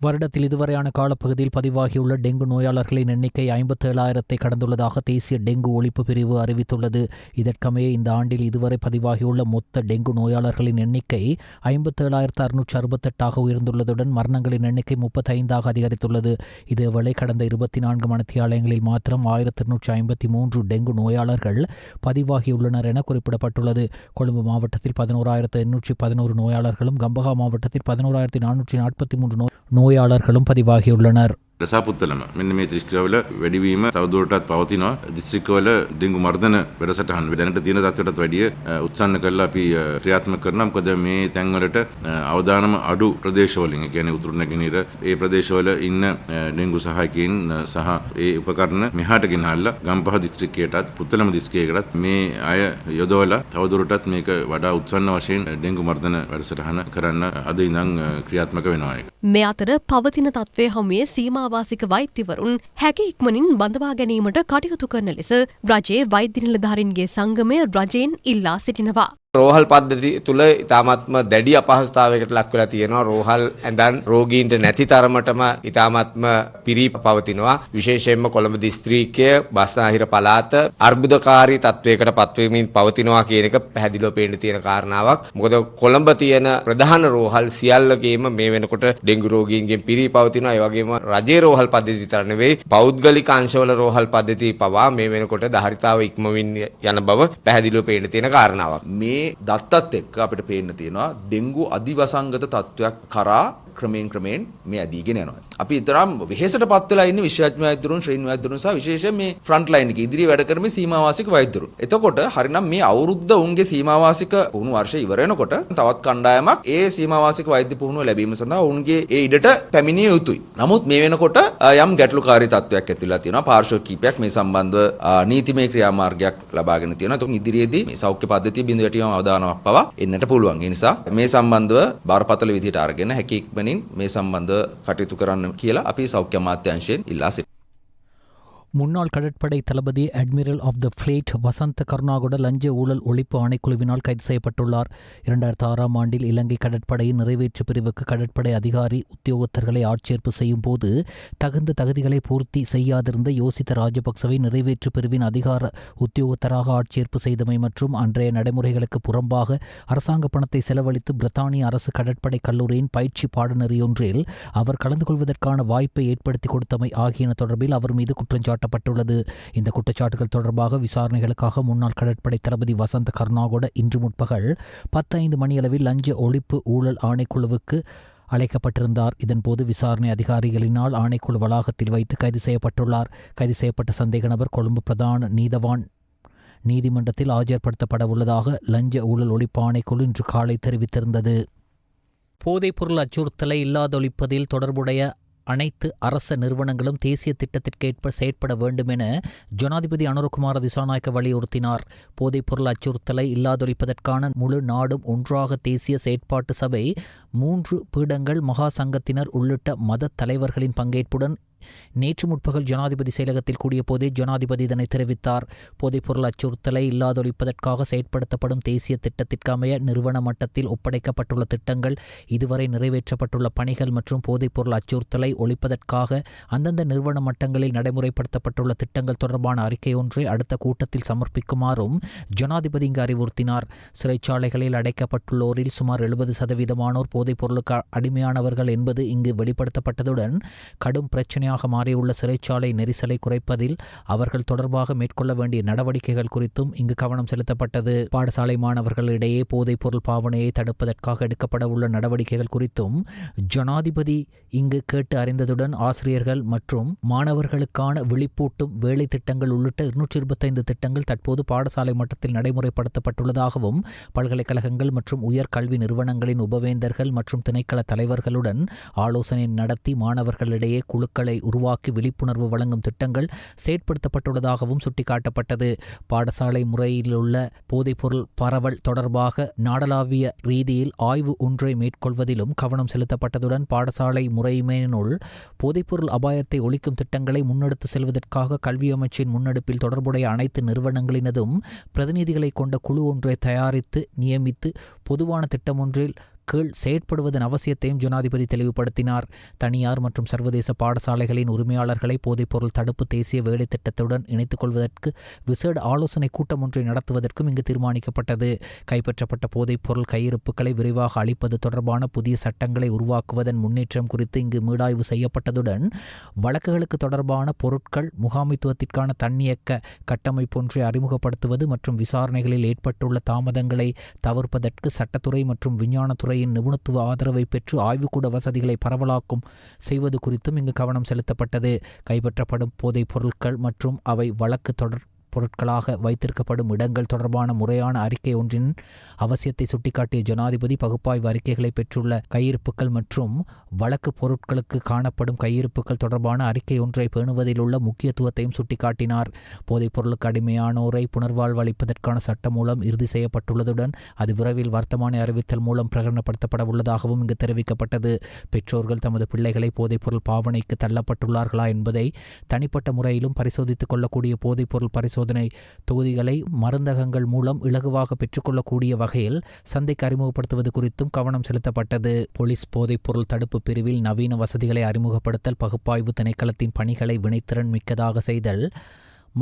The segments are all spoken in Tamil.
வருடத்தில் இதுவரையான காலப்பகுதியில் பதிவாகியுள்ள டெங்கு நோயாளர்களின் எண்ணிக்கை 57,000 கடந்துள்ளதாக தேசிய டெங்கு ஒழிப்பு பிரிவு அறிவித்துள்ளது. இதற்கமைய இந்த ஆண்டில் இதுவரை பதிவாகியுள்ள மொத்த டெங்கு நோயாளர்களின் எண்ணிக்கை 57,668 உயர்ந்துள்ளதுடன் மரணங்களின் எண்ணிக்கை 35 அதிகரித்துள்ளது. இதேவேளை கடந்த 24 மணித்தியாலயங்களில் மாத்திரம் 1,253 டெங்கு நோயாளர்கள் பதிவாகியுள்ளனர் என குறிப்பிடப்பட்டுள்ளது. கொழும்பு மாவட்டத்தில் 11,811 நோயாளர்களும் கம்பஹா மாவட்டத்தில் 11,443 நோயாளர்களும் பதிவாகியுள்ளனர். රසාපුත්තලම මෙන්න මේ ත්‍රිස්ත්‍රික්කවල වැඩිවීම තවදුරටත් පවතිනවා. දිස්ත්‍රික්කවල ඩෙන්ගු මර්ධන වැඩසටහන් දැනට තියෙන තත්ත්වයටත් වැඩිය උත්සන්න කරලා අපි ක්‍රියාත්මක කරනවා. මොකද මේ තැන්වලට අවදානම අඩු ප්‍රදේශවලින්, ඒ කියන්නේ උතුරු නැගෙනහිර ඒ ප්‍රදේශවල ඉන්න ඩෙන්ගු සහායකයින් සහ ඒ උපකරණ මෙහාට ගෙනල්ලා ගම්පහ දිස්ත්‍රික්කයටත් පුත්තලම දිස්ත්‍රික්කයටත් මේ අය යොදවලා තවදුරටත් මේක වඩා උත්සන්න වශයෙන් ඩෙන්ගු මර්ධන වැඩසටහන කරන්න අද ඉඳන් ක්‍රියාත්මක වෙනවා. මේ අතර පවතින තත්ත්වය හමුවේ සීමාවාසික වෛද්‍යවරුන් හැකි ඉක්මනින් බඳවා ගැනීමට කටයුතු කරන ලෙස රජයේ වෛද්‍ය නිලධාරීන්ගේ සංගමය රජයෙන් ඉල්ලා සිටිනවා. රෝහල් පද්ධතිය තුළ ඉතාමත්ම දැඩි අපහසුතාවයකට ලක් වෙලා තියෙනවා. රෝහල් ඇඳන් රෝගීන්ට නැති තරමටම ඉතාමත්ම පිරී පවතිනවා. විශේෂයෙන්ම කොළඹ දිස්ත්‍රික්කය, බස්නාහිර පළාත අර්බුදකාරී තත්වයකට පත්වෙමින් පවතිනවා කියන එක පැහැදිලිව පේන්න තියෙන කාරණාවක්. මොකද කොළඹ තියෙන ප්‍රධාන රෝහල් සියල්ලගේම මේ වෙනකොට ඩෙන්ගු රෝගීන්ගෙන් පිරී පවතිනවා. ඒ වගේම රජයේ රෝහල් පද්ධතිය විතර නෙවෙයි, පෞද්ගලික අංශවල රෝහල් පද්ධතිය පවා මේ වෙනකොට ධාරිතාව ඉක්මමින් යන බව පැහැදිලිව පේන්න තියෙන කාරණාවක්. මේ දත්තත් එක්ක අපිට පේන්න තියෙනවා ඩෙන්ගු අධිවසංගත තත්ත්වයක් කරා ක්‍රමයෙන් මේ ඇදීගෙන යනවා. අපි ඊතරම් වෙහෙසටපත් වෙලා ඉන්නේ විශේෂඥ වෛද්‍යවරුන්, ශ්‍රේණි වෛද්‍යවරුන් සහ විශේෂයෙන් මේ ෆ්‍රන්ට් ලයින් එකේ ඉදිරියේ වැඩ කරන සීමාවාසික වෛද්‍යවරුන්. එතකොට හරිනම් මේ අවුරුද්ද උන්ගේ සීමාවාසික පුහුණු වර්ෂය ඉවර වෙනකොට තවත් කණ්ඩායමක් ඒ සීමාවාසික වෛද්‍ය පුහුණුව ලැබීම සඳහා උන්ගේ ඒ ඉඩට පැමිණිය යුතුයි. නමුත් මේ වෙනකොට යම් ගැටලුකාරී තත්ත්වයක් ඇතිවලා තියෙනවා. පාර්ශ්ව කීපයක් මේ සම්බන්ධව නීතිමය ක්‍රියාමාර්ගයක් ලබාගෙන තියෙනවා. එතකොට ඉදිරියේදී මේ සෞඛ්‍ය පද්ධතිය බිඳ වැටීම අවදානමක් පවා එන්නට පුළුවන්. ඒ නිසා මේ සම්බන්ධව බරපතල විදිහට අරගෙන හැකි ඉක්මනින් මේ සම්බන්ධව කටයුතු කරන්න කියලා අපි සෞඛ්‍ය අමාත්‍යාංශයෙන් ඉල්ලා සිටිනවා. முன்னாள் கடற்படை தளபதி அட்மிரல் ஆஃப் த ஃப்ளீட் வசந்த கருணாகுட லஞ்ச ஊழல் ஒழிப்பு ஆணைக்குழுவினால் கைது செய்யப்பட்டுள்ளார். 2006 ஆண்டில் இலங்கை கடற்படையின் நிறைவேற்று பிரிவுக்கு கடற்படை அதிகாரி உத்தியோகத்தர்களை ஆட்சேர்ப்பு செய்யும் போது தகுந்த தகுதிகளை பூர்த்தி செய்யாதிருந்த யோசித்த ராஜபக்சவை நிறைவேற்று பிரிவின் அதிகார உத்தியோகத்தராக ஆட்சேர்ப்பு செய்தமை மற்றும் அன்றைய நடைமுறைகளுக்கு புறம்பாக அரசாங்க பணத்தை செலவழித்து பிரித்தானிய அரசு கடற்படை கல்லூரியின் பயிற்சி பாடநெறியொன்றில் அவர் கலந்து கொள்வதற்கான வாய்ப்பை ஏற்படுத்தி கொடுத்தமை ஆகியன தொடர்பில் அவர் மீது குற்றஞ்சாட்டு பட்டுள்ளது. இந்த குற்றச்சாட்டுகள் தொடர்பாக விசாரணைகளுக்காக முன்னாள் கடற்படை தளபதி வசந்த கருணாகுட இன்று முற்பகல் 10:05 மணியளவில் லஞ்ச ஒழிப்பு ஊழல் ஆணைக்குழுவுக்கு அழைக்கப்பட்டிருந்தார். இதன்போது விசாரணை அதிகாரிகளினால் ஆணைக்குழு வளாகத்தில் வைத்து கைது செய்யப்பட்டுள்ளார். கைது செய்யப்பட்ட சந்தேக நபர் கொழும்பு பிரதான நீதவான் நீதிமன்றத்தில் ஆஜர்படுத்தப்பட உள்ளதாக லஞ்ச ஊழல் ஒழிப்பு ஆணைக்குழு இன்று காலை தெரிவித்திருந்தது. போதைப்பொருள் அச்சுறுத்தலை இல்லாதொழிப்பதில் தொடர்புடைய அனைத்து அரச நிறுவனங்களும் தேசிய திட்டத்திற்கேற்ப செயற்பட வேண்டும் என ஜனாதிபதி அனுரகுமார திசாநாயக்க வலியுறுத்தினார். போதைப்பொருள் அச்சுறுத்தலை இல்லாதொழிப்பதற்கான முழு நாடும் ஒன்றாக தேசிய செயற்பாட்டு சபை 3 பீடங்கள் மகா சங்கத்தினர் உள்ளிட்ட மத தலைவர்களின் பங்கேற்புடன் நேற்று முற்பகல் ஜனாதிபதி செயலகத்தில் கூடிய போதே ஜனாதிபதி இதனை தெரிவித்தார். போதைப்பொருள் அச்சுறுத்தலை இல்லாதொழிப்பதற்காக செயற்படுத்தப்படும் தேசிய திட்டத்திற்கு அமைய நிறுவன மட்டத்தில் ஒப்படைக்கப்பட்டுள்ள திட்டங்கள், இதுவரை நிறைவேற்றப்பட்டுள்ள பணிகள் மற்றும் போதைப்பொருள் அச்சுறுத்தலை ஒழிப்பதற்காக அந்தந்த நிறுவன மட்டங்களில் நடைமுறைப்படுத்தப்பட்டுள்ள திட்டங்கள் தொடர்பான அறிக்கை ஒன்றை அடுத்த கூட்டத்தில் சமர்ப்பிக்குமாறும் ஜனாதிபதி இங்கு அறிவுறுத்தினார். சிறைச்சாலைகளில் அடைக்கப்பட்டுள்ளோரில் சுமார் 70% போதைப்பொருளுக்கு அடிமையானவர்கள் என்பது இங்கு வெளிப்படுத்தப்பட்டதுடன் கடும் பிரச்சனை மாறியுள்ள சிறைச்சாலை நெரிசலை குறைப்பதில் அவர்கள் தொடர்பாக மேற்கொள்ள வேண்டிய நடவடிக்கைகள் குறித்தும் இங்கு கவனம் செலுத்தப்பட்டது. பாடசாலை மாணவர்களிடையே போதைப் பொருள் பாவனையை தடுப்பதற்காக எடுக்கப்பட உள்ள நடவடிக்கைகள் குறித்தும் ஜனாதிபதி இங்கு கேட்டு அறிந்ததுடன் ஆசிரியர்கள் மற்றும் மாணவர்களுக்கான விழிப்பூட்டும் வேலை திட்டங்கள் உள்ளிட்ட 225 திட்டங்கள் தற்போது பாடசாலை மட்டத்தில் நடைமுறைப்படுத்தப்பட்டுள்ளதாகவும் பல்கலைக்கழகங்கள் மற்றும் உயர் கல்வி நிறுவனங்களின் உபவேந்தர்கள் மற்றும் திணைக்கள தலைவர்களுடன் ஆலோசனை நடத்தி மாணவர்களிடையே குழுக்களை உருவாக்கி விழிப்புணர்வு வழங்கும் திட்டங்கள் செயற்படுத்தப்பட்டுள்ளதாகவும் சுட்டிக்காட்டப்பட்டது. பாடசாலை முறையிலுள்ள போதைப்பொருள் பரவல் தொடர்பாக நாடளாவிய ரீதியில் ஆய்வு ஒன்றை மேற்கொள்வதிலும் கவனம் செலுத்தப்பட்டதுடன் பாடசாலை முறைமையினுள் போதைப்பொருள் அபாயத்தை ஒழிக்கும் திட்டங்களை முன்னெடுத்து செல்வதற்காக கல்வி அமைச்சின் முன்னெடுப்பில் தொடர்புடைய அனைத்து நிறுவனங்களினதும் பிரதிநிதிகளை கொண்ட குழு ஒன்றை தயாரித்து நியமித்து பொதுவான திட்டம் ஒன்றில் கீழ் செயற்படுவதன் அவசியத்தையும் ஜனாதிபதி தெளிவுபடுத்தினார். தனியார் மற்றும் சர்வதேச பாடசாலைகளின் உரிமையாளர்களை போதைப்பொருள் தடுப்பு தேசிய வேலை திட்டத்துடன் இணைத்துக் கொள்வதற்கு விசேட ஆலோசனை கூட்டம் ஒன்றை நடத்துவதற்கும் இங்கு தீர்மானிக்கப்பட்டது. கைப்பற்றப்பட்ட போதைப்பொருள் கையிருப்புகளை விரைவாக அளிப்பது தொடர்பான புதிய சட்டங்களை உருவாக்குவதன் முன்னேற்றம் குறித்து இங்கு மீளாய்வு செய்யப்பட்டதுடன் வழக்குகளுக்கு தொடர்பான பொருட்கள் முகாமைத்துவத்திற்கான தன்னியக்க கட்டமைப்பொன்றை அறிமுகப்படுத்துவது மற்றும் விசாரணைகளில் ஏற்பட்டுள்ள தாமதங்களை தவிர்ப்பதற்கு சட்டத்துறை மற்றும் விஞ்ஞானத்துறையின் நிபுணத்துவ ஆதரவை பெற்று ஆய்வுக்கூட வசதிகளை பரவலாக்கும் செய்வது குறித்தும் இங்கு கவனம் செலுத்தப்பட்டது. கைப்பற்றப்படும் போதைப் பொருட்கள் மற்றும் அவை வழக்கு தொடர் பொருட்களாக வைத்திருக்கப்படும் இடங்கள் தொடர்பான முறையான அறிக்கை ஒன்றின் அவசியத்தை சுட்டிக்காட்டிய ஜனாதிபதி பகுப்பாய்வு அறிக்கைகளை பெற்றுள்ள கையிருப்புகள் மற்றும் வழக்கு பொருட்களுக்கு காணப்படும் கையிருப்புகள் தொடர்பான அறிக்கை ஒன்றை பேணுவதில் உள்ள முக்கியத்துவத்தையும் சுட்டிக்காட்டினார். போதைப் பொருளுக்கு அடிமையானோரை புனர்வாழ்வு அளிப்பதற்கான சட்டம் மூலம் இறுதி செய்யப்பட்டுள்ளதுடன் அது விரைவில் வர்த்தமானி அறிவித்தல் மூலம் பிரகடனப்படுத்தப்பட உள்ளதாகவும் இங்கு தெரிவிக்கப்பட்டது. பெற்றோர்கள் தமது பிள்ளைகளை போதைப்பொருள் பாவனைக்கு தள்ளப்பட்டுள்ளார்களா என்பதை தனிப்பட்ட முறையிலும் பரிசோதித்துக் கொள்ளக்கூடிய போதைப்பொருள் பரிசோதனை தொகுதிகளை மருந்தகங்கள் மூலம் இலகுவாக பெற்றுக்கொள்ளக்கூடிய வகையில் சந்தைக்கு அறிமுகப்படுத்துவது குறித்தும் கவனம் செலுத்தப்பட்டது. போலீஸ் போதைப்பொருள் தடுப்பு பிரிவில் நவீன வசதிகளை அறிமுகப்படுத்தல், பகுப்பாய்வு திணைக்களத்தின் பணிகளை வினைத்திறன் மிக்கதாக செய்தல்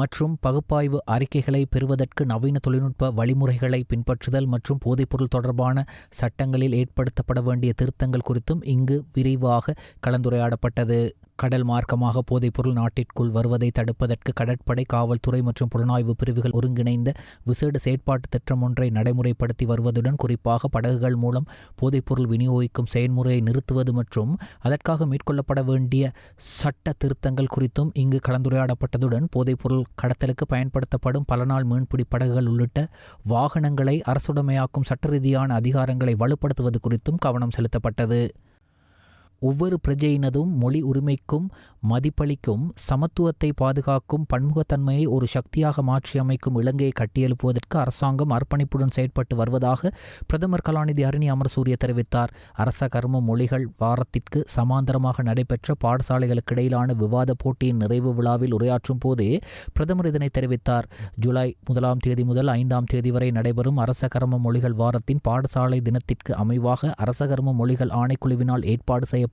மற்றும் பகுப்பாய்வு அறிக்கைகளை பெறுவதற்கு நவீன தொழில்நுட்ப வழிமுறைகளை பின்பற்றுதல் மற்றும் போதைப்பொருள் தொடர்பான சட்டங்களில் ஏற்படுத்தப்பட வேண்டிய திருத்தங்கள் குறித்தும் இங்கு விரிவாக கலந்துரையாடப்பட்டது. கடல் மார்க்கமாக போதைப்பொருள் நாட்டிற்குள் வருவதை தடுப்பதற்கு கடற்படை, காவல்துறை மற்றும் புலனாய்வு பிரிவுகள் ஒருங்கிணைந்த விசேட செயற்பாட்டு திட்டம் ஒன்றை நடைமுறைப்படுத்தி வருவதுடன் குறிப்பாக படகுகள் மூலம் போதைப்பொருள் விநியோகிக்கும் செயல்முறையை நிறுத்துவது மற்றும் அதற்காக மேற்கொள்ளப்பட வேண்டிய சட்ட திருத்தங்கள் குறித்தும் இங்கு கலந்துரையாடப்பட்டதுடன் போதைப்பொருள் கடத்தலுக்கு பயன்படுத்தப்படும் பல நாள் மீன்பிடி படகுகள் உள்ளிட்ட வாகனங்களை அரசுடைமையாக்கும் சட்ட ரீதியான அதிகாரங்களை வலுப்படுத்துவது குறித்தும் கவனம் செலுத்தப்பட்டது. ஒவ்வொரு பிரஜையினதும் மொழி உரிமைக்கும் மதிப்பளிக்கும் சமத்துவத்தை பாதுகாக்கும் பன்முகத்தன்மையை ஒரு சக்தியாக மாற்றியமைக்கும் இலங்கையை கட்டியெழுப்புவதற்கு அரசாங்கம் அர்ப்பணிப்புடன் செயற்பட்டு வருவதாக பிரதமர் கலாநிதி அருணி அமரசூரிய தெரிவித்தார். அரச கர்ம மொழிகள் வாரத்திற்கு சமாந்தரமாக நடைபெற்ற பாடசாலைகளுக்கு இடையிலான விவாத போட்டியின் நிறைவு விழாவில் உரையாற்றும் போதே பிரதமர் இதனை தெரிவித்தார். ஜூலை 1 முதல் 5 வரை நடைபெறும் அரச கர்ம மொழிகள் வாரத்தின் பாடசாலை தினத்திற்கு அமைவாக அரச கர்ம மொழிகள் ஆணைக்குழுவினால் ஏற்பாடு செய்ய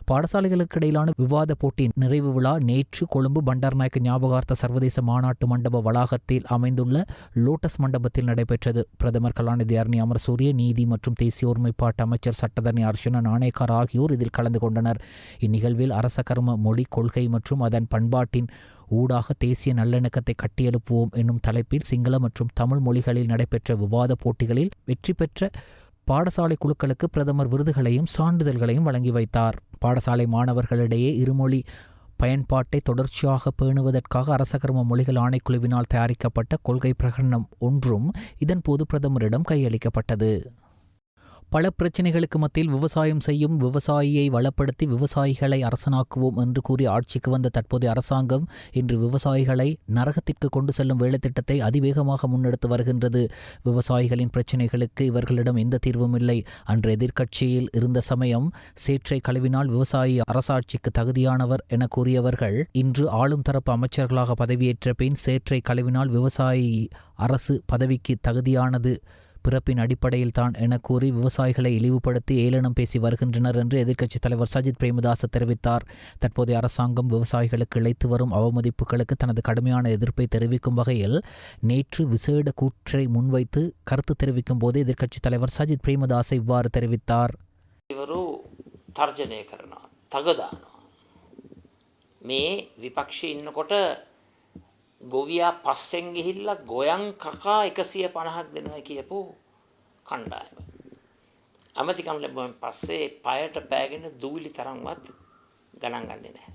பாடசாலைகளுக்கு இடையிலான விவாத போட்டியின் நிறைவு விழா நேற்று கொழும்பு பண்டார்நாயக்க ஞாபகார்த்த சர்வதேச மாநாட்டு மண்டப வளாகத்தில் அமைந்துள்ள லோட்டஸ் மண்டபத்தில் நடைபெற்றது. பிரதமர் கலாநிதி அருணி அமரசூரிய, நீதி மற்றும் தேசிய ஒருமைப்பாட்டு அமைச்சர் சட்டத்தரணி அர்ச்சனா நாணயக்கார் ஆகியோர் இதில் கலந்து கொண்டனர். இந்நிகழ்வில் அரச கர்ம மொழி கொள்கை மற்றும் அதன் பண்பாட்டின் ஊடாக தேசிய நல்லிணக்கத்தை கட்டியெழுப்புவோம் என்னும் தலைப்பில் சிங்கள மற்றும் தமிழ் மொழிகளில் நடைபெற்ற விவாத போட்டிகளில் வெற்றி பெற்ற பாடசாலை குழுக்களுக்கு பிரதமர் விருதுகளையும் சான்றிதழ்களையும் வழங்கி வைத்தார். பாடசாலை மாணவர்களிடையே இருமொழி பயன்பாட்டை தொடர்ச்சியாக பேணுவதற்காக அரச கர்ம மொழிகள் ஆணைக்குழுவினால் தயாரிக்கப்பட்ட கொள்கை பிரகடனம் ஒன்றும் இதன்போது பிரதமரிடம் கையளிக்கப்பட்டது. பல பிரச்சினைகளுக்கு மத்தியில் விவசாயம் செய்யும் விவசாயியை வளப்படுத்தி விவசாயிகளை அரசனாக்குவோம் என்று கூறி ஆட்சிக்கு வந்த தற்போதைய அரசாங்கம் இன்று விவசாயிகளை நரகத்திற்கு கொண்டு செல்லும் வேலைத்திட்டத்தை அதிவேகமாக முன்னெடுத்து வருகின்றது. விவசாயிகளின் பிரச்சினைகளுக்கு இவர்களிடம் எந்த தீர்வும் இல்லை. அன்று எதிர்க்கட்சியில் இருந்த சமயம் சேற்றை கழுவினால் விவசாயி அரசாட்சிக்கு தகுதியானவர் என கூறியவர்கள் இன்று ஆளும் தரப்பு அமைச்சர்களாக பதவியேற்ற பின் சேற்றை கழுவினால் விவசாயி அரசு பதவிக்கு தகுதியானது பிறப்பின் அடிப்படையில் தான் என கூறி விவசாயிகளை இழிவுபடுத்தி ஏளனம் பேசி வருகின்றனர் என்று எதிர்க்கட்சித் தலைவர் சஜித் பிரேமதாச தெரிவித்தார். தற்போதைய அரசாங்கம் விவசாயிகளுக்கு இழைத்து வரும் அவமதிப்புகளுக்கு தனது கடுமையான எதிர்ப்பை தெரிவிக்கும் வகையில் நேற்று விசேட கூற்றை முன்வைத்து கருத்து தெரிவிக்கும் போது எதிர்க்கட்சித் தலைவர் சஜித் பிரேமதாச இவ்வாறு தெரிவித்தார். இவரு තර්ජනය කරනවා තගදානවා මේ විපක්ෂයේ ඉන්නකොට ගොවියා පස්සෙන් ගිහිල්ලා ගොයන් කකා 150ක් දෙනවා කියපු කණ්ඩායම. අමතිකම් ලැබුවෙන් පස්සේ පයට පෑගෙන දූවිලි තරම්වත් ගණන් ගන්නේ නැහැ.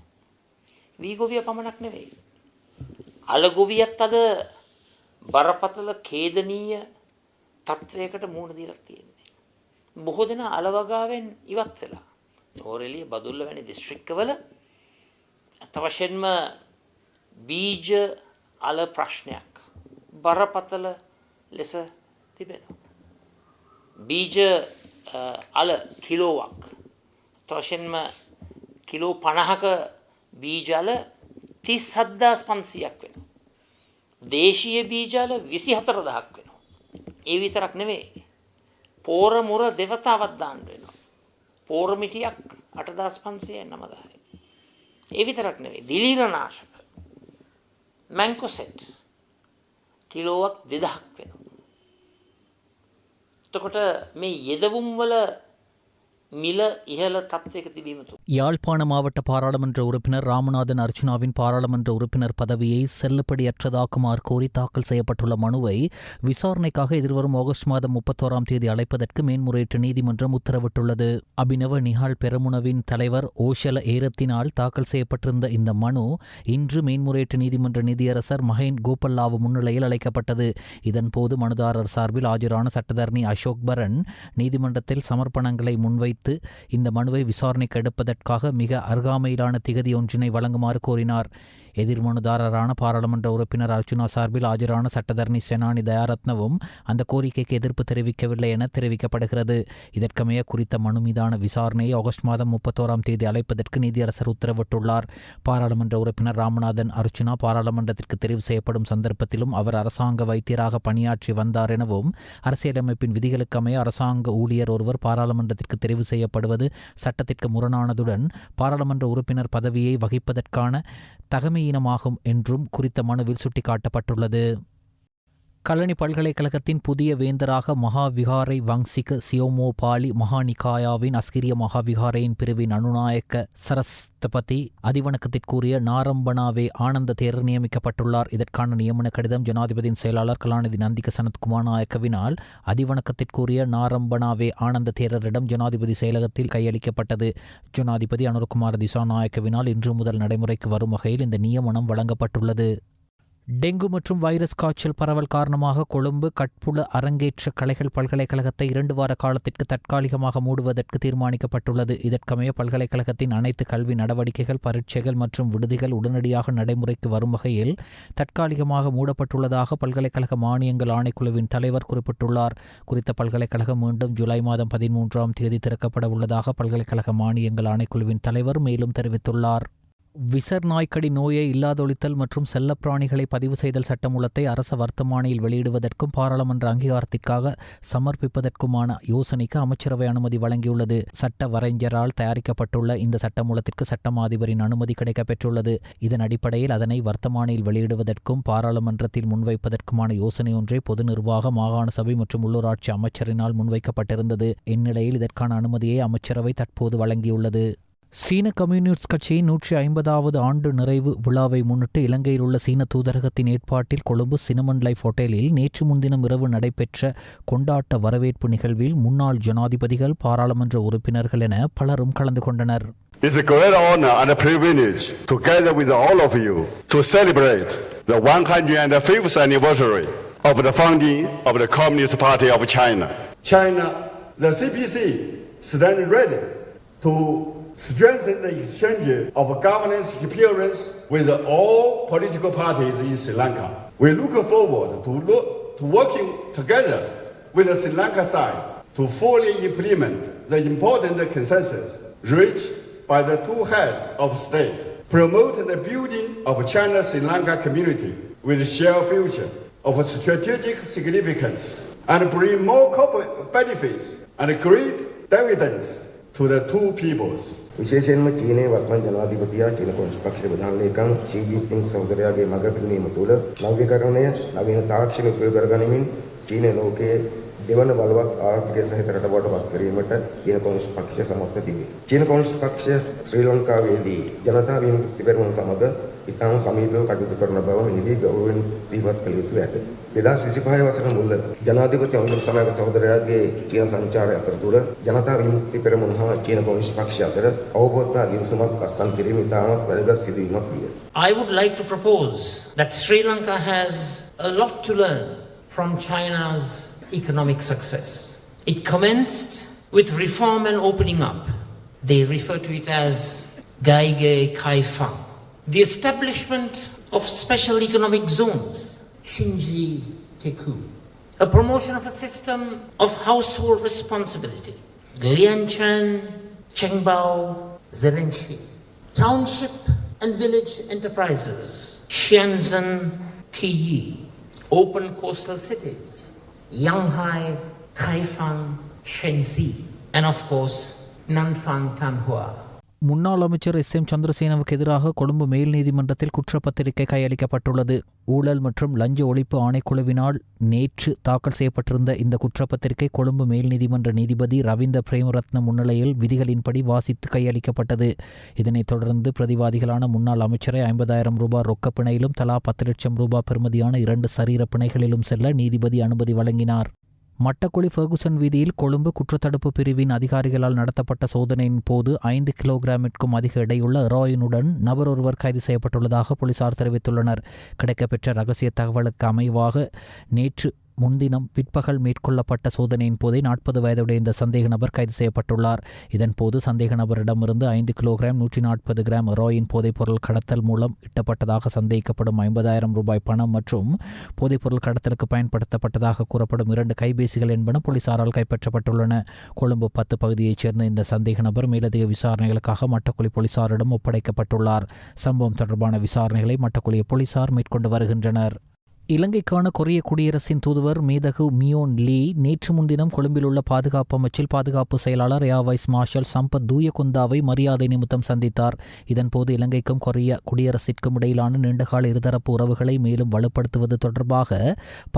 වී ගොවියා පමණක් නෙවෙයි. අල ගොවියත් අද බරපතල ඛේදනීය තත්වයකට මුහුණ දීලා තියෙන්නේ. බොහෝ දෙනා අල වගාවෙන් ඉවත් වෙලා. නෝරෙලිය බදුල්ල වැනි දිස්ත්‍රික්කවල අතවශ්‍යම බීජ අල ප්‍රශ්නයක් බරපතල ලෙස තිබෙනවා. බීජ අල කිලෝවක් අතවශ්‍යම කිලෝ 50ක බීජ අල 37500ක් වෙනවා. දේශීය බීජ අල 24000ක් වෙනවා. ඒ විතරක් නෙවෙයි. පෝර මුර දෙවතාවක් දාන්න වෙනවා. පෝර මිටියක් 8500යි 9000යි. ඒ විතරක් නෙවෙයි දිලීරනාශක මැන්කොසෙට් කිලෝවක් 2000ක් වෙනවා. එතකොට මේ යෙදවුම් වල மில இகல தත්වයක තිබීම තුල யாழ்ப்பாண மாவட்ட பாராளுமன்ற உறுப்பினர் ராமநாதன் அர்ச்சுனாவின் பாராளுமன்ற உறுப்பினர் பதவியை செல்லுபடியற்றதாக்குமாறு கோரி தாக்கல் செய்யப்பட்டுள்ள மனுவை விசாரணைக்காக எதிர்வரும் ஆகஸ்ட் மாதம் 31ஆம் தேதி அழைப்பதற்கு மேன்முறையீட்டு நீதிமன்றம் உத்தரவிட்டுள்ளது. அபினவ நிஹால் பெரமுனவின் தலைவர் ஓஷல ஏரத்தினால் தாக்கல் செய்யப்பட்டிருந்த இந்த மனு இன்று மேன்முறையீட்டு நீதிமன்ற நீதியரசர் மஹேன் கோபல்லாவு முன்னிலையில் அழைக்கப்பட்டது. இதன்போது மனுதாரர் சார்பில் ஆஜரான சட்டத்தரணி அசோக் பரன் நீதிமன்றத்தில் சமர்ப்பணங்களை முன்வைத்து இந்த மனுவை விசாரணைக்கு எடுப்பதற்காக மிக அருகாமையிலான திகதி ஒன்றினை வழங்குமாறு கோரினார். எதிர்மனுதாரரான பாராளுமன்ற உறுப்பினர் அர்ச்சுனா சார்பில் ஆஜரான சட்டத்தரணி செனானி தயாரத்னவும் அந்த கோரிக்கைக்கு எதிர்ப்பு தெரிவிக்கவில்லை என தெரிவிக்கப்படுகிறது. இதற்கமைய குறித்த மனு மீதான விசாரணையை ஆகஸ்ட் மாதம் 31ஆம் தேதி அழைப்பதற்கு நீதியரசர் உத்தரவிட்டுள்ளார். பாராளுமன்ற உறுப்பினர் ராமநாதன் அர்ச்சுனா பாராளுமன்றத்திற்கு தெரிவு செய்யப்படும் சந்தர்ப்பத்திலும் அவர் அரசாங்க வைத்தியராக பணியாற்றி வந்தார் எனவும் அரசியலமைப்பின் விதிகளுக்கு அமைய அரசாங்க ஊழியர் ஒருவர் பாராளுமன்றத்திற்கு தெரிவு செய்யப்படுவது சட்டத்திற்கு முரணானதுடன் பாராளுமன்ற உறுப்பினர் பதவியை வகிப்பதற்கான தகமையினமாகும் என்றும் குறித்த மனுவில் சுட்டிக்காட்டப்பட்டுள்ளது. கலனி பல்கலைக்கழகத்தின் புதிய வேந்தராக மகாவிகாரை வங்சிக சியோமோ பாலி மகாநிகாயாவின் அஸ்கிரிய மகாவிகாரையின் பிரிவின் அனுநாயக்க சரஸ்தபதி அதிவணக்கத்திற்குரிய நாரம்பனாவே ஆனந்த தேரர் நியமிக்கப்பட்டுள்ளார். இதற்கான நியமன கடிதம் ஜனாதிபதியின் செயலாளர் கலாநிதி நந்திக சனத்குமார் நாயக்கவினால் அதிவணக்கத்திற்குரிய நாரம்பனாவே ஆனந்த தேரரிடம் ஜனாதிபதி செயலகத்தில் கையளிக்கப்பட்டது. ஜனாதிபதி அனுரகுமார திசாநாயக்கவினால் இன்று முதல் நடைமுறைக்கு வரும் வகையில் இந்த நியமனம் வழங்கப்பட்டுள்ளது. டெங்கு மற்றும் வைரஸ் காய்ச்சல் பரவல் காரணமாக கொழும்பு கட்புல அரங்கேற்ற கலைகள் பல்கலைக்கழகத்தை 2 வார காலத்திற்கு தற்காலிகமாக மூடுவதற்கு தீர்மானிக்கப்பட்டுள்ளது. இதற்கமைய பல்கலைக்கழகத்தின் அனைத்து கல்வி நடவடிக்கைகள், பரீட்சைகள் மற்றும் விடுதிகள் உடனடியாக நடைமுறைக்கு வரும் வகையில் தற்காலிகமாக மூடப்பட்டுள்ளதாக பல்கலைக்கழக மானியங்கள் ஆணைக்குழுவின் தலைவர் குறிப்பிட்டுள்ளார். குறித்த பல்கலைக்கழகம் மீண்டும் ஜூலை மாதம் 13ஆம் தேதி திறக்கப்பட உள்ளதாக பல்கலைக்கழக மானியங்கள் ஆணைக்குழுவின் தலைவர் மேலும் தெரிவித்துள்ளார். விசர் நாய்க்கடி நோயை இல்லாதொழித்தல் மற்றும் செல்லப்பிராணிகளை பதிவு செய்தல் சட்டமூலத்தை அரச வர்த்தமானியில் வெளியிடுவதற்கும் பாராளுமன்ற அங்கீகாரத்திற்காக சமர்ப்பிப்பதற்குமான யோசனைக்கு அமைச்சரவை அனுமதி வழங்கியுள்ளது. சட்ட வரைஞரால் தயாரிக்கப்பட்டுள்ள இந்த சட்டமூலத்திற்கு சட்டமா அதிபரின் அனுமதி கிடைக்கப்பெற்றுள்ளது. இதன் அடிப்படையில் அதனை வர்த்தமானியில் வெளியிடுவதற்கும் பாராளுமன்றத்தில் முன்வைப்பதற்குமான யோசனை ஒன்றை பொது நிர்வாக, மாகாண சபை மற்றும் உள்ளூராட்சி அமைச்சரினால் முன்வைக்கப்பட்டிருந்தது. இந்நிலையில் இதற்கான அனுமதியை அமைச்சரவை தற்போது வழங்கியுள்ளது. சீன கம்யூனிஸ்ட் கட்சியின் 150வது ஆண்டு நிறைவு விழாவை முன்னிட்டு இலங்கையில் உள்ள சீன தூதரகத்தின் ஏற்பாட்டில் கொழும்பு சினமன் லைஃப் ஹோட்டலில் நேற்று முன்தினம் இரவு நடைபெற்ற கொண்டாட்ட வரவேற்பு நிகழ்வில் முன்னாள் ஜனாதிபதிகள், பாராளுமன்ற உறுப்பினர்கள் என பலரும் கலந்து கொண்டனர். It's a great honor and a privilege, together with all of you, to celebrate the 105th anniversary of the founding of the Communist Party of China. China, the CPC, stand ready to strengthen the exchange of governance experience with all political parties in Sri Lanka. We look forward to working together with the Sri Lanka side to fully implement the important consensus reached by the two heads of state, promote the building of China-Sri Lanka community with shared future of strategic significance, and bring more corporate benefits and great dividends to the two peoples. විශේෂයෙන්ම චීනයේ වර්තමාන ජනාධිපතියා චීන කොමියුනිස්ට් පක්ෂයේ ප්‍රධාන ලේකම් ෂී ජින්පිං සහෝදරයාගේ මඟ පිළිනීම තුළ නවීකරණය, නවීන තාක්ෂණ උපයෝග කරගනිමින් චීන ලෝකයේ දෙවන බලවත් ආර්ථිකය සහිත රට බවට පත් කිරීමට චීන කොමියුනිස්ට් පක්ෂය සමර්ථ තිබේ. චීන කොමියුනිස්ට් පක්ෂය ශ්‍රී ලංකාවේදී ජනතා විමුක්ති පෙරමුණ සමග ඉතාම සමීපව කටයුතු කරන බව මෙහිදී ගෞරවයෙන් සිහිපත් කළ යුතු ඇත. 2025 වසර මුල ජනාධිපති අනුර සනායක සහෝදරයාගේ චීන සංචාරය අතරතුර ජනතා විමුක්ති පෙරමුණ හා චීන කොමියුනිස්ට් පක්ෂය අතර අවබෝධතා ගිවිසුමක් අත්සන් කිරීම ඉතාමත් වැදගත් සිදුවීමක් විය. I would like to propose that Sri Lanka has a lot to learn from China's economic success. It commenced with reform and opening up. They refer to it as Gaige Kaifang. The establishment of special economic zones, Shinji Teku. A promotion of a system of household responsibility, Lianchan, Chengbao, Zelenchi. Township and village enterprises, Shenzhen, Kiyi. Open coastal cities, Yanghai, Kaifang, Shenxi, and of course, Nanfang Tanhua. முன்னாள் அமைச்சர் எஸ்.எம். சந்திரசேனவுக்கு எதிராக கொழும்பு மேல் நீதிமன்றத்தில் குற்றப்பத்திரிகை கையளிக்கப்பட்டுள்ளது. ஊழல் மற்றும் லஞ்ச ஒழிப்பு ஆணைக்குழுவினால் நேற்று தாக்கல் செய்யப்பட்டிருந்த இந்த குற்றப்பத்திரிகை கொழும்பு மேல் நீதிமன்ற நீதிபதி ரவீந்திர பிரேமரத்ன முன்னிலையில் விதிகளின்படி வாசித்து கையளிக்கப்பட்டது. இதனைத் தொடர்ந்து பிரதிவாதிகளான முன்னாள் அமைச்சரை 50,000 ரூபாய் ரொக்க பிணையிலும் தலா 10 லட்சம் ரூபாய் பெறுமதியான 2 சரீர பிணைகளிலும் செல்ல நீதிபதி அனுமதி வழங்கினார். மட்டக்குழி ஃபெர்குசன் வீதியில் கொழும்பு குற்றத்தடுப்பு பிரிவின் அதிகாரிகளால் நடத்தப்பட்ட சோதனையின் போது 5 கிலோகிராமிற்கும் அதிக எடையுள்ள ஹெரோயினுடன் நபர் ஒருவர் கைது செய்யப்பட்டுள்ளதாக போலீசார் தெரிவித்துள்ளனர். கிடைக்கப்பெற்ற ரகசிய தகவலுக்கு அமைவாக நேற்று முன்தினம் பிற்பகல் மேற்கொள்ளப்பட்ட சோதனையின் போதே 40 வயதுடைய இந்த சந்தேக நபர் கைது செய்யப்பட்டுள்ளார். இதன்போது சந்தேக நபரிடமிருந்து 5 கிலோகிராம் 140 கிராம் ஹெரோயின் போதைப்பொருள் கடத்தல் மூலம் இட்டப்பட்டதாக சந்தேகிக்கப்படும் 50,000 ரூபாய் பணம் மற்றும் போதைப்பொருள் கடத்தலுக்கு பயன்படுத்தப்பட்டதாக கூறப்படும் 2 கைபேசிகள் என்பன போலீசாரால் கைப்பற்றப்பட்டுள்ளன. கொழும்பு 10 பகுதியைச் சேர்ந்த இந்த சந்தேக நபர் மேலதிக விசாரணைகளுக்காக மட்டக்குழி போலீசாரிடம் ஒப்படைக்கப்பட்டுள்ளார். சம்பவம் தொடர்பான விசாரணைகளை மட்டக்குழி போலீசார் மேற்கொண்டு வருகின்றனர். இலங்கைக்கான கொரிய குடியரசின் தூதுவர் மேதகு மியோன் லீ நேற்று முன்தினம் கொழும்பில் உள்ள பாதுகாப்பு அமைச்சில் பாதுகாப்பு செயலாளர் ஏர் வைஸ் மார்ஷல் சம்பத் தூயகொந்தாவை மரியாதை நிமித்தம் சந்தித்தார். இதன்போது இலங்கைக்கும் கொரிய குடியரசிற்கும் இடையிலான நீண்டகால இருதரப்பு உறவுகளை மேலும் வலுப்படுத்துவது தொடர்பாக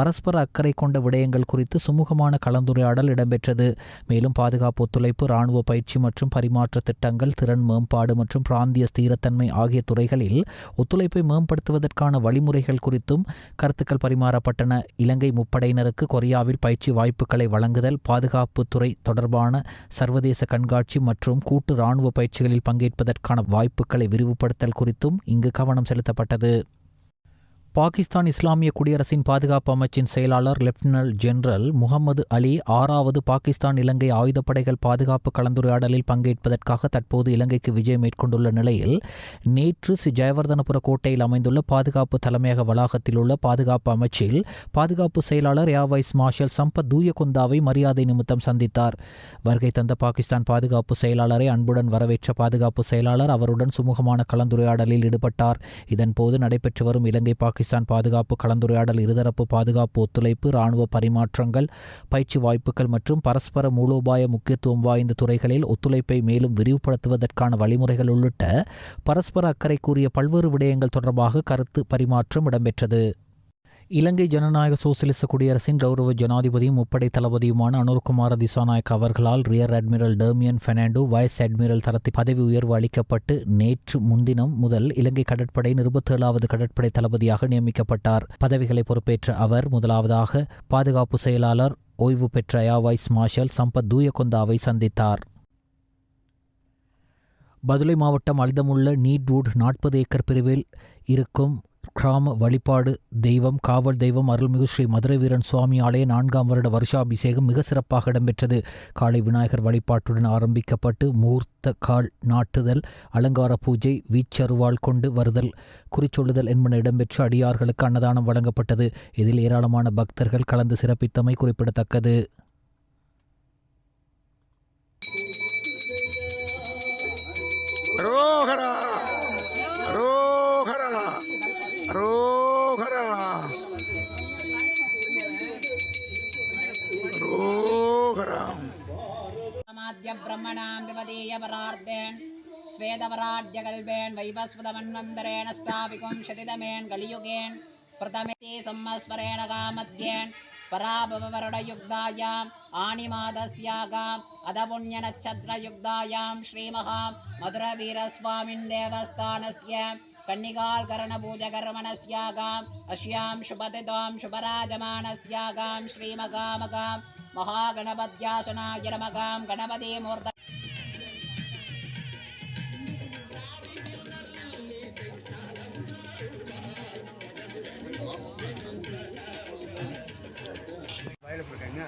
பரஸ்பர அக்கறை கொண்ட விடயங்கள் குறித்து சுமூகமான கலந்துரையாடல் இடம்பெற்றது. மேலும் பாதுகாப்பு ஒத்துழைப்பு, இராணுவ பயிற்சி மற்றும் பரிமாற்ற திட்டங்கள், திறன் மேம்பாடு மற்றும் பிராந்திய ஸ்திரத்தன்மை ஆகிய துறைகளில் ஒத்துழைப்பை மேம்படுத்துவதற்கான வழிமுறைகள் குறித்தும் கருத்துக்கள் பரிமாறப்பட்டன. இலங்கை முப்படையினருக்கு கொரியாவில் பயிற்சி வாய்ப்புகளை வழங்குதல், பாதுகாப்பு துறை தொடர்பான சர்வதேச கண்காட்சி மற்றும் கூட்டு இராணுவ பயிற்சிகளில் பங்கேற்பதற்கான வாய்ப்புகளை விரிவுபடுத்தல் குறித்தும் இங்கு கவனம் செலுத்தப்பட்டது. பாகிஸ்தான் இஸ்லாமிய குடியரசின் பாதுகாப்பு அமைச்சின் செயலாளர் லெப்டினன்ட் ஜெனரல் முகமது அலி 6வது பாகிஸ்தான் இலங்கை ஆயுதப்படைகள் பாதுகாப்பு கலந்துரையாடலில் பங்கேற்பதற்காக தற்போது இலங்கைக்கு விஜயம் மேற்கொண்டுள்ள நிலையில் நேற்று ஜெயவர்தனபுர கோட்டையில் அமைந்துள்ள பாதுகாப்பு தலைமையக வளாகத்தில் உள்ள பாதுகாப்பு அமைச்சில் பாதுகாப்பு செயலாளர் ஏர் வைஸ் மார்ஷல் சம்பத் தூயகொந்தாவை மரியாதை நிமித்தம் சந்தித்தார். வருகை தந்த பாகிஸ்தான் பாதுகாப்பு செயலாளரை அன்புடன் வரவேற்ற பாதுகாப்பு செயலாளர் அவருடன் சுமூகமான கலந்துரையாடலில் ஈடுபட்டார். இதன்போது நடைபெற்று வரும் இலங்கை பாகிஸ்தான் பாதுகாப்பு கலந்துரையாடல் இருதரப்பு பாதுகாப்பு ஒத்துழைப்பு, இராணுவ பரிமாற்றங்கள், பயிற்சி வாய்ப்புகள் மற்றும் பரஸ்பர மூலோபாய முக்கியத்துவம் வாய்ந்த துறைகளில் ஒத்துழைப்பை மேலும் விரிவுபடுத்துவதற்கான வழிமுறைகள் உள்ளிட்ட பரஸ்பர அக்கறை கூறிய பல்வேறு விடயங்கள் தொடர்பாக கருத்து பரிமாற்றம் இடம்பெற்றது. இலங்கை ஜனநாயக சோசியலிச குடியரசின் கௌரவ ஜனாதிபதியும் முப்படை தளபதியுமான அனுர்குமார திசாநாயக் அவர்களால் rear admiral Damian Fernando vice admiral தரத்தில் பதவி உயர்வு அளிக்கப்பட்டு நேற்று முன்தினம் முதல் இலங்கை கடற்படையின் 27வது கடற்படை தளபதியாக நியமிக்கப்பட்டார். பதவிகளை பொறுப்பேற்ற அவர் முதலாவதாக பாதுகாப்பு செயலாளர் ஓய்வு பெற்ற ஏர் வைஸ் மார்ஷல் சம்பத் தூயகொந்தாவை சந்தித்தார். பதுளை மாவட்டம் அல்தமுள்ள நீட்வுட் 40 ஏக்கர் பிரிவில் இருக்கும் கிராம வழிபாடு தெய்வம் காவல் தெய்வம் அருள்மிகு ஸ்ரீ மதுரை வீரன் சுவாமி ஆலய 4ஆம் வருட வருஷாபிஷேகம் மிக சிறப்பாக இடம்பெற்றது. காலை விநாயகர் வழிபாட்டுடன் ஆரம்பிக்கப்பட்டு மூர்த்த கால் நாட்டுதல், அலங்கார பூஜை, வீச்சருவாள் கொண்டு வருதல், குறிச்சொல்லுதல் என்பன இடம்பெற்று அடியார்களுக்கு அன்னதானம் வழங்கப்பட்டது. இதில் ஏராளமான பக்தர்கள் கலந்து சிறப்பித்தமை குறிப்பிடத்தக்கது. ब्रह्मणां दिवदेय परार्धेन स्वेदवराड्यकल्पेन वैवस्वतमन्वन्तरेण स्थापिकुं शतितमेन कलियुगेन प्रथमे संवत्सरेण कामध्येन पराभववरडयुक्तायाम् आनिमादस्यागाम् अधपुण्यनक्षत्रयुक्तायां श्रीमहा मधुरवीरस्वामिन् देवस्थानस्य कन्निकाल्करणपूजकर्मणस्यागाम् अस्यां शुभतिथां शुभराजमानस्यागां श्रीमगामगां महागणपत्यासनाय नमगां गणपति मूर्त வயல போட்டாங்க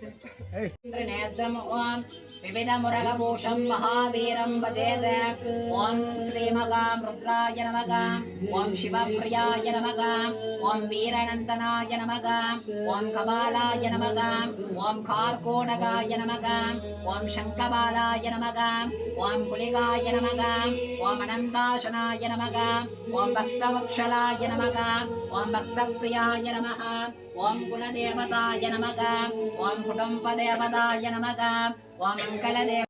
नेत्रम् ॐ विविधमुरगभूषं महावीरं भजेत ॐ श्रीमगां रुद्राय नमः ॐ शिवप्रियाय नमः ॐ वीरनन्दनाय नमः ॐ कपालाय नमः ॐ कार्कोटकाय नमः ॐ शङ्खबालाय नमः ॐ कुलिकाय नमः ॐ अनन्ताशनाय नमः ॐ भक्तवत्सलाय नमः ॐ भक्तप्रियाय नमः ॐ कुलदेवताय नमः ॐ कुटुम्बदेवताय नमः ॐ मङ्गलदेव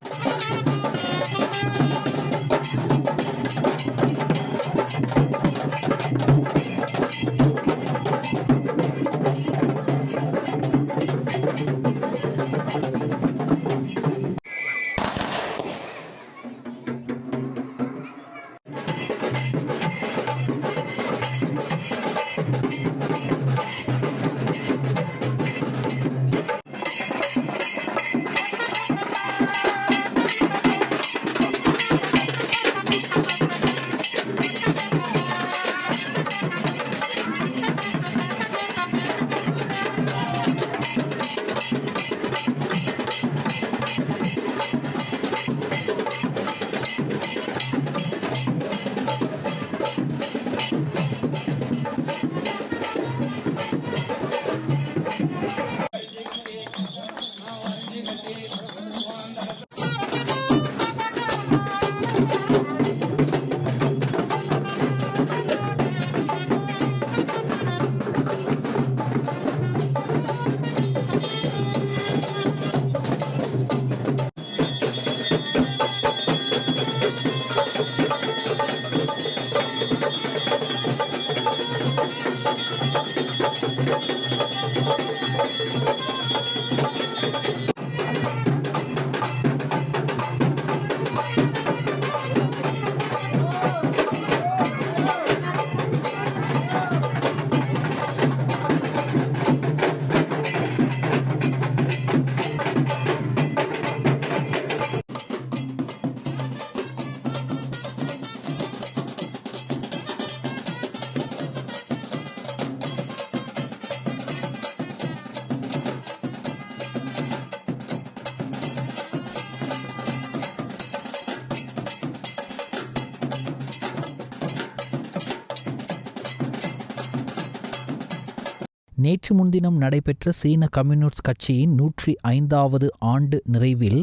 நேற்று முன்தினம் நடைபெற்ற சீன கம்யூனிஸ்ட் கட்சியின் 105வது ஆண்டு நிறைவில்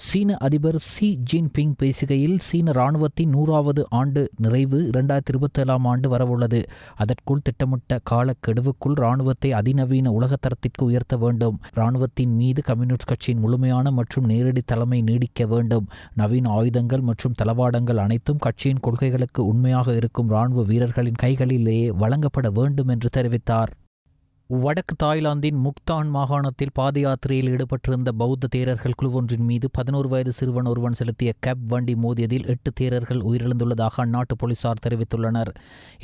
சீன அதிபர் ஷி ஜின்பிங் பேசுகையில் சீன இராணுவத்தின் 100வது ஆண்டு நிறைவு 2027ஆம் ஆண்டு வரவுள்ளது. அதற்குள் திட்டமிட்ட காலக்கெடுவுக்குள் இராணுவத்தை அதிநவீன உலகத்தரத்திற்கு உயர்த்த வேண்டும். இராணுவத்தின் மீது கம்யூனிஸ்ட் கட்சியின் முழுமையான மற்றும் நேரடி தலைமை நீடிக்க வேண்டும். நவீன ஆயுதங்கள் மற்றும் தளவாடங்கள் அனைத்தும் கட்சியின் கொள்கைகளுக்கு உண்மையாக இருக்கும் இராணுவ வீரர்களின் கைகளிலேயே வழங்கப்பட வேண்டும் என்று தெரிவித்தார். வடக்கு தாய்லாந்தின் முக்தான் மாகாணத்தில் பாத யாத்திரையில் ஈடுபட்டிருந்த பௌத்த தேரர்கள் குழுவொன்றின் மீது 11 வயது சிறுவன் ஒருவன் செலுத்திய கேப் வண்டி மோதியதில் 8 தேரர்கள் உயிரிழந்துள்ளதாக அந்நாட்டு போலீசார் தெரிவித்துள்ளனர்.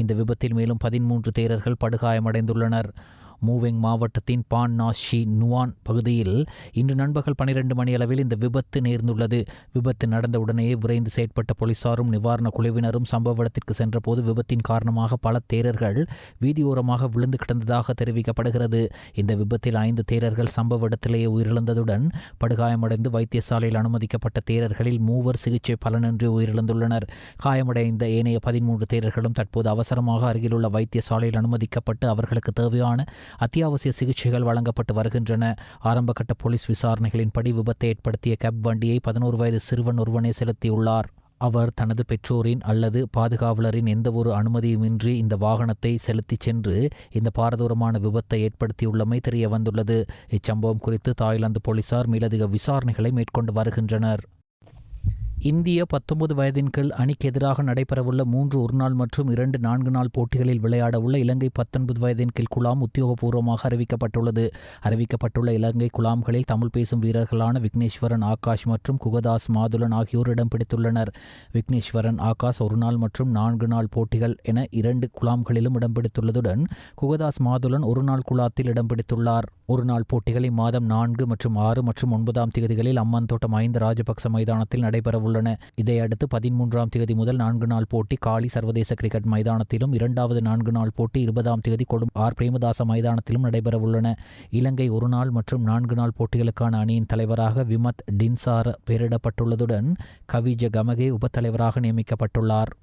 இந்த விபத்தில் மேலும் 13 தேரர்கள் படுகாயமடைந்துள்ளனர். மூவெங் மாவட்டத்தின் பான் நாஷி நுவான் பகுதியில் இன்று நண்பகல் 12 மணியளவில் இந்த விபத்து நேர்ந்துள்ளது. விபத்து நடந்தவுடனேயே விரைந்து செயற்பட்ட போலீசாரும் நிவாரண குழுவினரும் சம்பவ இடத்திற்கு சென்றபோது விபத்தின் காரணமாக பல தேரர்கள் வீதியோரமாக விழுந்து கிடந்ததாக தெரிவிக்கப்படுகிறது. இந்த விபத்தில் 5 தேரர்கள் சம்பவ இடத்திலேயே உயிரிழந்ததுடன் படுகாயமடைந்து வைத்தியசாலையில் அனுமதிக்கப்பட்ட தேரர்களில் 3 சிகிச்சை பலனின்றி உயிரிழந்துள்ளனர். காயமடைந்த ஏனைய 13 தேரர்களும் தற்போது அவசரமாக அருகிலுள்ள வைத்தியசாலையில் அனுமதிக்கப்பட்டு அவர்களுக்கு தேவையான அத்தியாவசிய சிகிச்சைகள் வழங்கப்பட்டு வருகின்றன. ஆரம்பகட்ட போலீஸ் விசாரணைகளின்படி விபத்தை ஏற்படுத்திய கேப் வண்டியை 11 வயது சிறுவன் ஒருவனே செலுத்தியுள்ளார். அவர் தனது பெற்றோரின் அல்லது பாதுகாவலரின் எந்தவொரு அனுமதியுமின்றி இந்த வாகனத்தை செலுத்திச் சென்று இந்த பாரதூரமான விபத்தை ஏற்படுத்தியுள்ளமை தெரிய வந்துள்ளது. இச்சம்பவம் குறித்து தாய்லாந்து போலீசார் மேலதிக விசாரணைகளை மேற்கொண்டு வருகின்றனர். இந்திய 19 வயதின் கீழ் அணிக்கு எதிராக நடைபெறவுள்ள 3 ஒருநாள் மற்றும் 2 4 நாள் போட்டிகளில் விளையாடவுள்ள இலங்கை 19 வயதின் கீழ் குழாம் உத்தியோகபூர்வமாக அறிவிக்கப்பட்டுள்ளது. அறிவிக்கப்பட்டுள்ள இலங்கை குழாம்களில் தமிழ் பேசும் வீரர்களான விக்னேஸ்வரன் ஆகாஷ் மற்றும் குகதாஸ் மாதுலன் ஆகியோர் இடம் பிடித்துள்ளனர். விக்னேஸ்வரன் ஆகாஷ் ஒருநாள் மற்றும் 4 நாள் போட்டிகள் என 2 குழாம்களிலும் இடம் பிடித்துள்ளதுடன் குகதாஸ் மாதுலன் ஒருநாள் குழாத்தில் இடம் பிடித்துள்ளார். ஒருநாள் போட்டிகளை மாதம் 4 மற்றும் 6 மற்றும் 9ஆம் தேதிகளில் அம்மாந்தோட்டம் 5 ராஜபக்ச மைதானத்தில் நடைபெறவுள்ளன. நடைபெறவுள்ளன. இதையடுத்து 13ஆம் தேதி முதல் 4 நாள் போட்டி காலி சர்வதேச கிரிக்கெட் மைதானத்திலும், இரண்டாவது 4 நாள் போட்டி 20ஆம் தேதி கொடும் ஆர் பிரேமதாச மைதானத்திலும் நடைபெறவுள்ளன. இலங்கை 1 நாள் மற்றும் 4 நாள் போட்டிகளுக்கான அணியின் தலைவராக விமத் டின்சார பெயரிடப்பட்டுள்ளதுடன் கவிஜ கமகே உபத்தலைவராக நியமிக்கப்பட்டுள்ளார்.